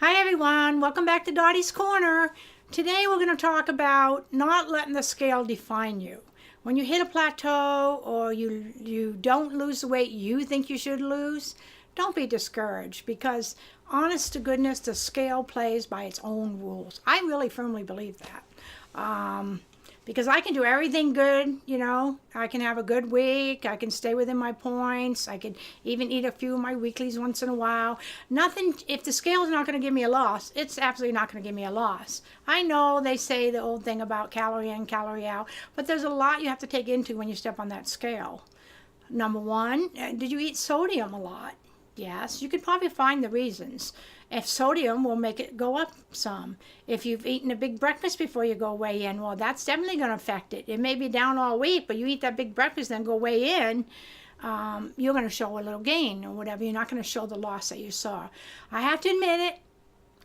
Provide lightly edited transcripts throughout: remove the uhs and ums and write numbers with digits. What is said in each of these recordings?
Hi everyone, welcome back to Dottie's Corner. Today we're going to talk about not letting the scale define you. When you hit a plateau or you don't lose the weight you think you should lose, don't be discouraged because honest to goodness, the scale plays by its own rules. I really firmly believe that. Because I can do everything good, I can have a good week, I can stay within my points, I can even eat a few of my weeklies once in a while. Nothing, if the scale's not going to give me a loss, it's absolutely not going to give me a loss. I know they say the old thing about calorie in, calorie out, but there's a lot you have to take into when you step on that scale. Number one, did you eat sodium a lot? Yes, you could probably find the reasons. If sodium will make it go up some. If you've eaten a big breakfast before you go weigh in, well, that's definitely going to affect it. It may be down all week, but you eat that big breakfast, then go weigh in, you're going to show a little gain or whatever. You're not going to show the loss that you saw. I have to admit it.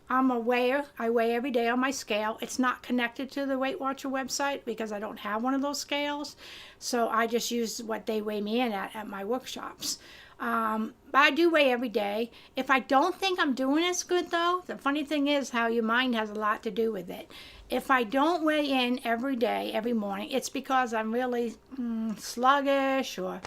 I'm a weigher. I weigh every day on my scale. It's not connected to the Weight Watcher website because I don't have one of those scales. So I just use what they weigh me in at my workshops. But I do weigh every day. If I don't think I'm doing as good, though, the funny thing is how your mind has a lot to do with it. If I don't weigh in every day, every morning, it's because I'm really sluggish or,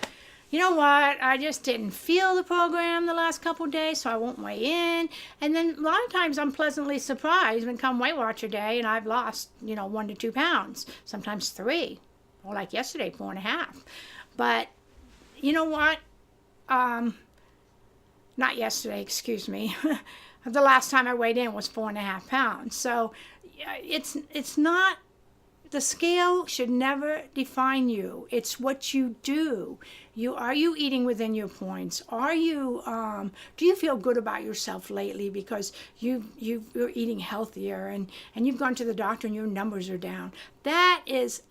you know what, I just didn't feel the program the last couple of days, so I won't weigh in. And then a lot of times I'm pleasantly surprised when come Weight Watcher Day and I've lost, 1 to 2 pounds, sometimes 3, or like yesterday, 4.5. But you know what? Not yesterday, excuse me. The last time I weighed in was 4.5 pounds. So it's not, the scale should never define you. It's what you do. Are you eating within your points? Are you, do you feel good about yourself lately because you're eating healthier and you've gone to the doctor and your numbers are down? That is,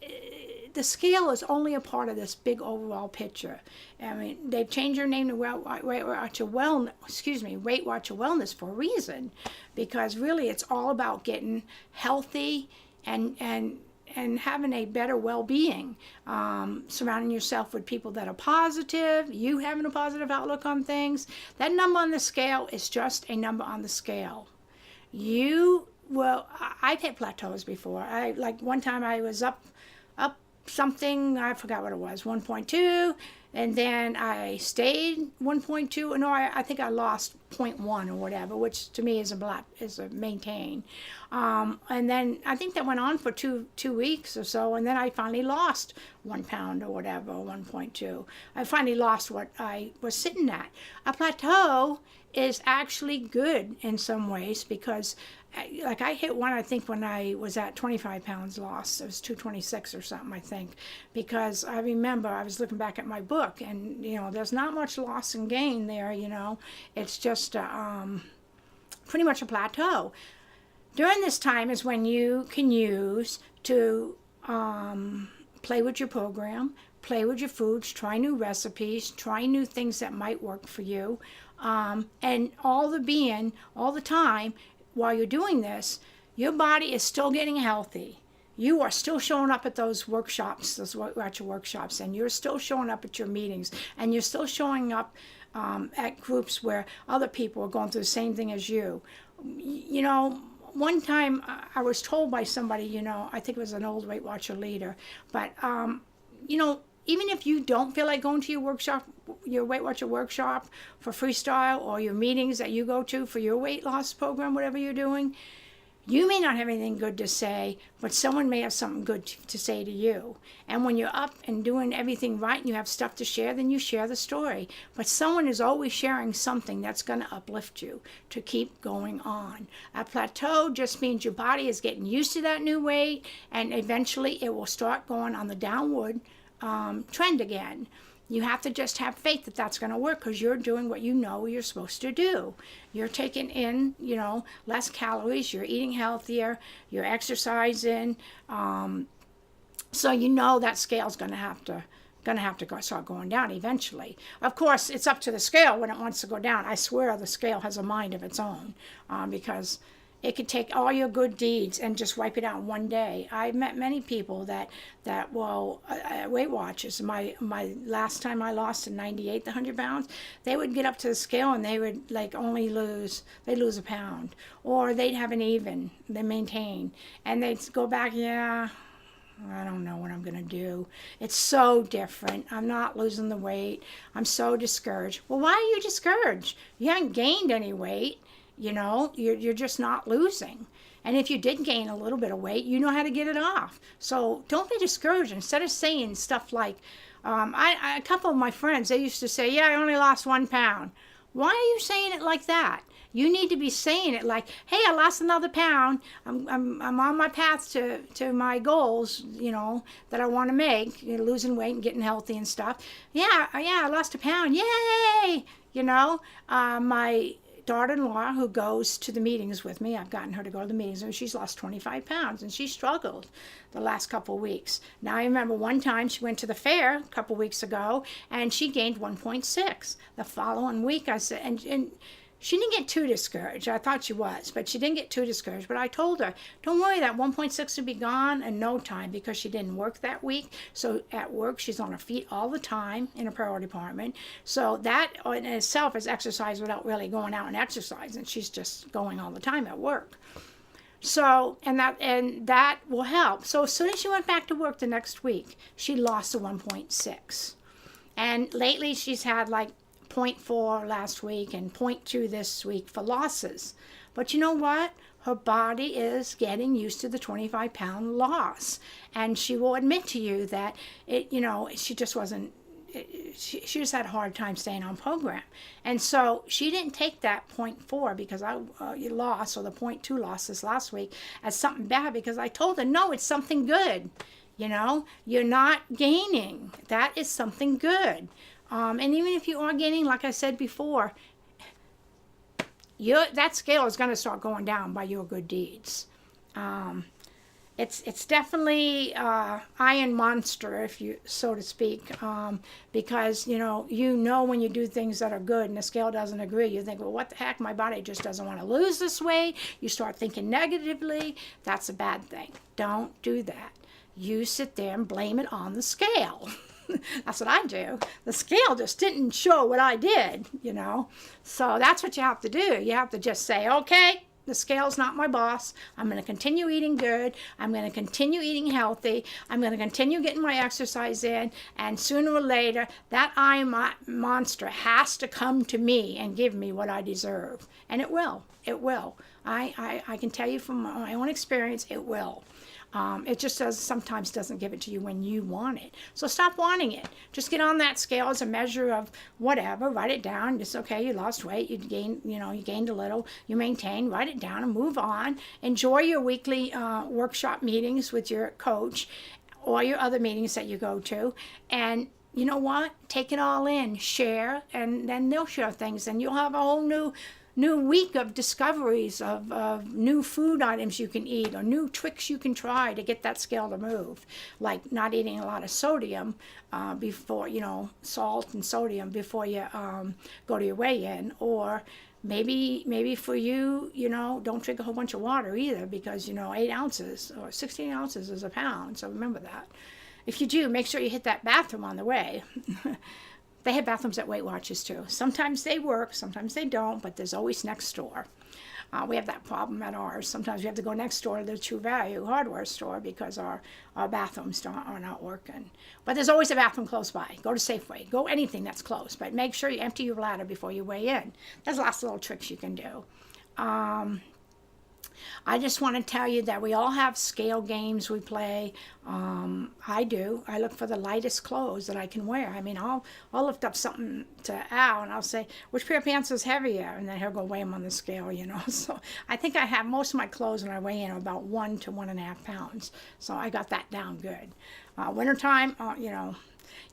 the scale is only a part of this big overall picture. I mean, they've changed their name to Weight Watcher Wellness for a reason, because really it's all about getting healthy and having a better well-being, surrounding yourself with people that are positive, you having a positive outlook on things. That number on the scale is just a number on the scale. I've hit plateaus before. Like one time I was up something, I forgot what it was, 1.2, and then I stayed 1.2. No, I think I lost 0.1 or whatever, which to me is a maintain. And then I think that went on for two weeks or so, and then I finally lost 1 pound or whatever, 1.2. I finally lost what I was sitting at. A plateau is actually good in some ways because I hit one, I think, when I was at 25 pounds lost. It was 226 or something, I think, because I remember I was looking back at my book and, there's not much loss and gain there, It's just pretty much a plateau. During this time is when you can use to play with your program, play with your foods, try new recipes, try new things that might work for you. And all the time, while you're doing this, your body is still getting healthy. You are still showing up at those workshops, those Watcher workshops, and you're still showing up at your meetings, and you're still showing up at groups where other people are going through the same thing as you. One time I was told by somebody, I think it was an old Weight Watcher leader, but, even if you don't feel like going to your workshop, your Weight Watcher workshop for freestyle, or your meetings that you go to for your weight loss program, whatever you're doing, you may not have anything good to say, but someone may have something good to say to you. And when you're up and doing everything right and you have stuff to share, then you share the story. But someone is always sharing something that's going to uplift you to keep going on. A plateau just means your body is getting used to that new weight, and eventually it will start going on the downward trend again. You have to just have faith that that's going to work because you're doing what you know you're supposed to do. You're taking in, less calories, you're eating healthier, you're exercising, so that scale's going to have to start going down eventually. Of course, it's up to the scale when it wants to go down. I swear the scale has a mind of its own, because It could take all your good deeds and just wipe it out in one day. I've met many people that Weight Watchers. My last time I lost in '98 the 100 pounds, they would get up to the scale and they would like only lose a pound, or they'd have an even, they maintain, and they'd go back, yeah, I don't know what I'm going to do. It's so different. I'm not losing the weight. I'm so discouraged. Well, why are you discouraged? You haven't gained any weight. You know, you're just not losing. And if you did gain a little bit of weight, you know how to get it off. So don't be discouraged. Instead of saying stuff like, a couple of my friends, they used to say, yeah, I only lost 1 pound. Why are you saying it like that? You need to be saying it like, hey, I lost another pound. I'm on my path to my goals, you know, that I want to make, you know, losing weight and getting healthy and stuff. Yeah, I lost a pound. Yay! You know, my daughter-in-law who goes to the meetings with me, I've gotten her to go to the meetings, and she's lost 25 pounds, and she struggled the last couple of weeks. Now, I remember one time she went to the fair a couple of weeks ago, and she gained 1.6. The following week, I said, and she didn't get too discouraged. I thought she was, but she didn't get too discouraged. But I told her, don't worry, that 1.6 will be gone in no time, because she didn't work that week. So at work, she's on her feet all the time in a priority department. So that in itself is exercise without really going out and exercising. She's just going all the time at work. So, and that will help. So as soon as she went back to work the next week, she lost the 1.6. And lately she's had like 0.4 last week and 0.2 this week for losses. But you know what? Her body is getting used to the 25-pound loss. And she will admit to you that it, you know, she just wasn't, she just had a hard time staying on program. And so she didn't take that 0.4 because you lost, or the 0.2 loss this last week, as something bad, because I told her, no, it's something good. You know, you're not gaining. That is something good. And even if you are gaining, like I said before, that scale is going to start going down by your good deeds. It's definitely iron monster, if you so to speak, because you know when you do things that are good and the scale doesn't agree, you think, well, what the heck, my body just doesn't want to lose this weight. You start thinking negatively. That's a bad thing. Don't do that. You sit there and blame it on the scale. That's what I do. The scale just didn't show what I did, you know. So that's what you have to do. You have to just say, okay, the scale's not my boss. I'm going to continue eating good. I'm going to continue eating healthy. I'm going to continue getting my exercise in. And sooner or later, that iron monster has to come to me and give me what I deserve. And it will. It will. I can tell you from my own experience, it will. It just sometimes doesn't give it to you when you want it. So stop wanting it. Just get on that scale as a measure of whatever. Write it down. It's okay. You lost weight. You gained a little. You maintained. Write it down and move on. Enjoy your weekly workshop meetings with your coach, or your other meetings that you go to. And you know what? Take it all in. Share, and then they'll share things, and you'll have a whole new week of discoveries of new food items you can eat, or new tricks you can try to get that scale to move, like not eating a lot of sodium before, salt and sodium before you go to your weigh-in, or maybe for you, don't drink a whole bunch of water either, because 8 ounces or 16 ounces is a pound, so remember that. If you do, make sure you hit that bathroom on the way. They have bathrooms at Weight Watchers too. Sometimes they work, sometimes they don't, but there's always next door. We have that problem at ours. Sometimes we have to go next door to the True Value hardware store because our bathrooms are not working. But there's always a bathroom close by. Go to Safeway. Go anything that's close. But make sure you empty your bladder before you weigh in. There's lots of little tricks you can do. I just want to tell you that we all have scale games we play. I do. I look for the lightest clothes that I can wear. I mean, I'll lift up something to Al and I'll say, which pair of pants is heavier? And then he'll go weigh them on the scale, So I think I have most of my clothes when I weigh in are about 1 to 1.5 pounds. So I got that down good. Wintertime,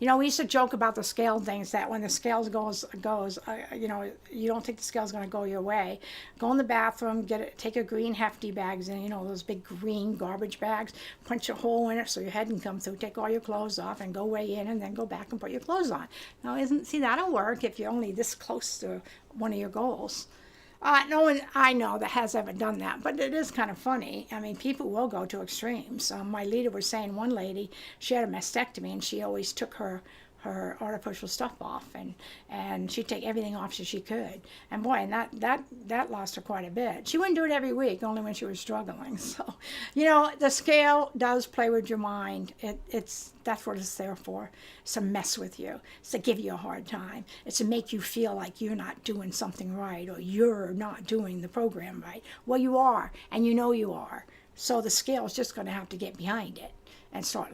we used to joke about the scale things, that when the scales goes, you don't think the scale's going to go your way. Go in the bathroom, take a green hefty bags in, those big green garbage bags, punch a hole in it so your head can come through, take all your clothes off and go weigh in, and then go back and put your clothes on. Now, that'll work if you're only this close to one of your goals. No one I know that has ever done that, but it is kind of funny. I mean, people will go to extremes. My leader was saying one lady, she had a mastectomy, and she always took her artificial stuff off, and she'd take everything off so she could. And boy, and that lost her quite a bit. She wouldn't do it every week, only when she was struggling. So, the scale does play with your mind. That's what it's there for. It's to mess with you. It's to give you a hard time. It's to make you feel like you're not doing something right, or you're not doing the program right. Well, you are, and you are. So the scale is just going to have to get behind it and start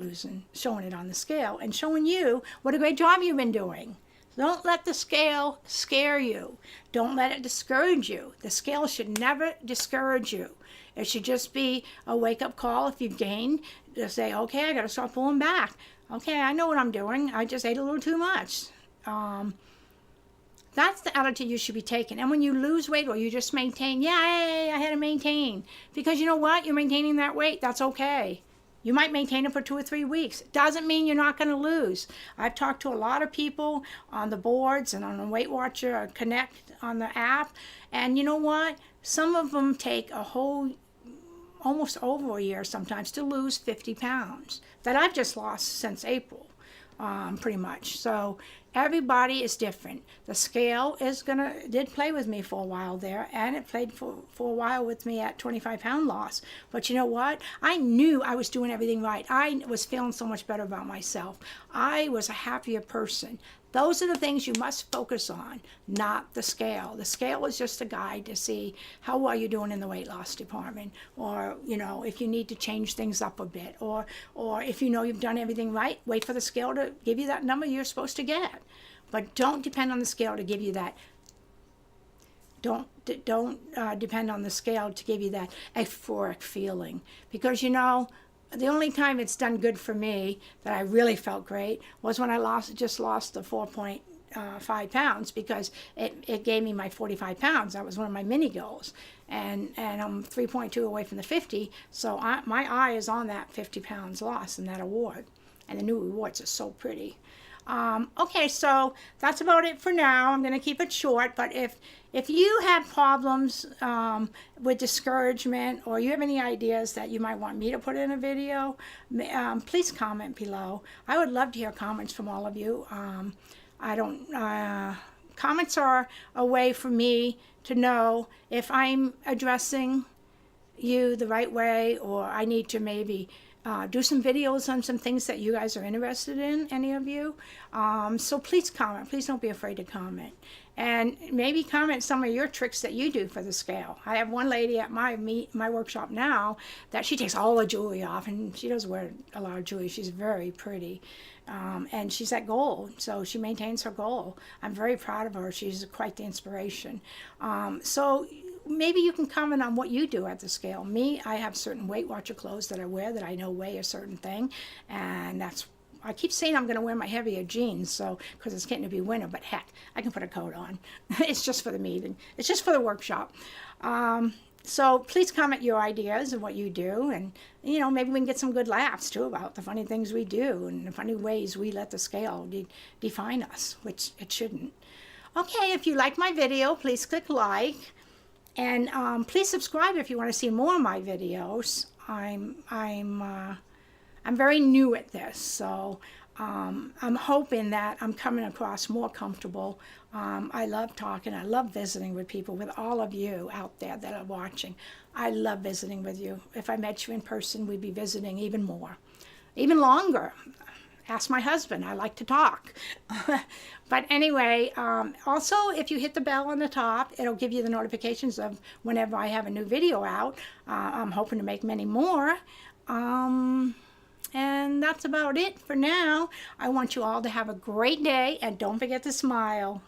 showing it on the scale, and showing you what a great job you've been doing. Don't let the scale scare you. Don't let it discourage you. The scale should never discourage you. It should just be a wake-up call if you've gained, to say, okay, I got to start pulling back. Okay, I know what I'm doing. I just ate a little too much. That's the attitude you should be taking. And when you lose weight or you just maintain, yay, I had to maintain. Because you know what? You're maintaining that weight. That's okay. You might maintain it for 2 or 3 weeks. Doesn't mean you're not going to lose. I've talked to a lot of people on the boards and on the Weight Watcher Connect on the app. And you know what? Some of them take almost over a year sometimes to lose 50 pounds that I've just lost since April, pretty much. So everybody is different. The scale did play with me for a while there, and it played for a while with me at 25-pound loss. But you know what? I knew I was doing everything right. I was feeling so much better about myself. I was a happier person. Those are the things you must focus on, not the scale. The scale is just a guide to see how well you're doing in the weight loss department, or if you need to change things up a bit, or if you've done everything right, wait for the scale to give you that number you're supposed to get. But don't depend on the scale to give you that. Don't depend on the scale to give you that euphoric feeling, because the only time it's done good for me that I really felt great was when I just lost the 4.5 pounds, because it gave me my 45 pounds. That was one of my mini goals. And I'm 3.2 away from the 50, so my eye is on that 50 pounds loss and that award. And the new rewards are so pretty. Okay, so that's about it for now. I'm going to keep it short, but if you have problems with discouragement, or you have any ideas that you might want me to put in a video, please comment below. I would love to hear comments from all of you. Comments are a way for me to know if I'm addressing you the right way, or I need to maybe do some videos on some things that you guys are interested in, any of you. So please comment. Please don't be afraid to comment. And maybe comment some of your tricks that you do for the scale. I have one lady at my workshop now that she takes all the jewelry off, and she doesn't wear a lot of jewelry. She's very pretty. And she's at goal, so she maintains her goal. I'm very proud of her. She's quite the inspiration. So maybe you can comment on what you do at the scale. Me, I have certain Weight Watcher clothes that I wear that I know weigh a certain thing, and I keep saying I'm going to wear my heavier jeans, because it's getting to be winter, but heck, I can put a coat on. It's just for the meeting. It's just for the workshop. So please comment your ideas of what you do, and maybe we can get some good laughs too about the funny things we do and the funny ways we let the scale define us, which it shouldn't. Okay, if you like my video, please click like. And please subscribe if you want to see more of my videos. I'm very new at this, so I'm hoping that I'm coming across more comfortable. I love talking. I love visiting with people, with all of you out there that are watching. I love visiting with you. If I met you in person, we'd be visiting even more, even longer. Ask my husband. I like to talk. But anyway, also, if you hit the bell on the top, it'll give you the notifications of whenever I have a new video out. I'm hoping to make many more. And that's about it for now. I want you all to have a great day, and don't forget to smile.